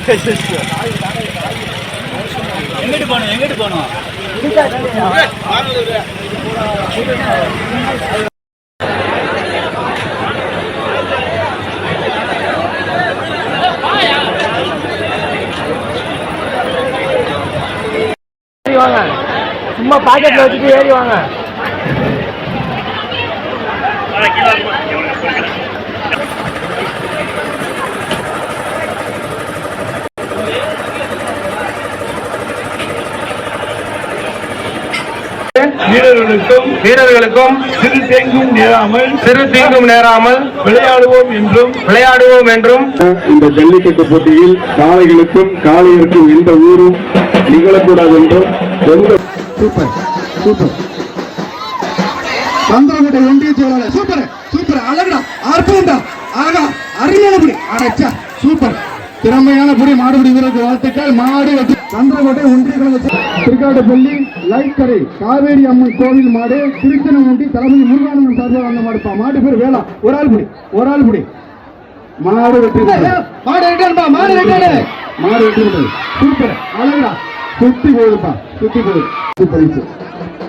எங்கிட்டு போகணும் எங்கிட்டு போகணும்? வாங்க, சும்மா பாக்கெட்ல வச்சுட்டு ஏறி வாங்க. வீரர்களுக்கும் சிறு தீங்கும் நேராமல் விளையாடுவோம் என்றும் இந்த ஜல்லிக்கட்டு போட்டியில் காளைகளுக்கும் காளையருக்கும் எந்த ஊரும் நிகழக்கூடாது என்றும் சூப்பர் சூப்பர் சந்திரகுட்டை ஒன்றிய செயலாளர் சூப்பர் சூப்பர் அழகா அற்புதம் அழகா அருமையான புடி அடைச்சா சூப்பர் திறமையான புடி மாடுபிடி வீரருக்கு வாழ்த்துக்கள். மாடு சந்திரகோட்டை ஒன்றிய கழக திருக்காட்டுப்பள்ளி லைக்கரை காவேரி அம்மன் கோவில் மாடு திருச்செங்கோட்டை தளபதி முருகானந்தன் சார்பில் வந்த மாடுப்பா. மாடு பேர் வேளா. ஒரு ஆள் புடி மாடு வெற்றி சூப்பர் அழகா சுத்தி போகுதுப்பா சுத்தி போகுது பரிசு.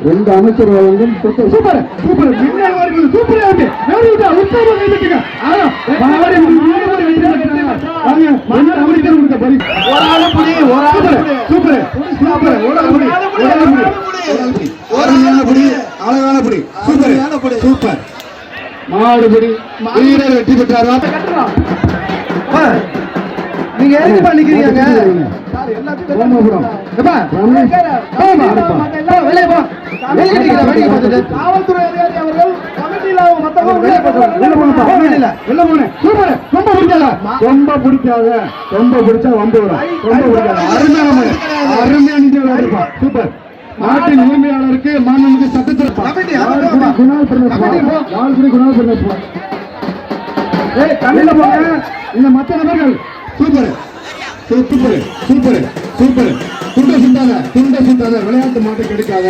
2 அமைச்சர் வழங்கும் சூப்பர் சூப்பர் சூப்பர் அழகான புடி சூப்பர் சூப்பர் மாடுபடி வீரர் வெற்றி பெற்றார். நீங்க எதுக்கு பண்ணிக்கிறீங்க? காவல்துறை அதிகாரி அவர்கள் கமிட்டியில ரொம்ப பிடிக்காத ரொம்ப பிடிச்சா வந்து அருமையான சூப்பர். நாட்டின் உரிமையாளருக்கு மாநிலத்துக்கு சட்டத்தில் இந்த மற்ற நபர்கள் சூப்பர் சூப்பர் சூப்பர் சூப்பர் துண்ட சுத்தாத விளையாட்டு மாட்டு கிடைக்காத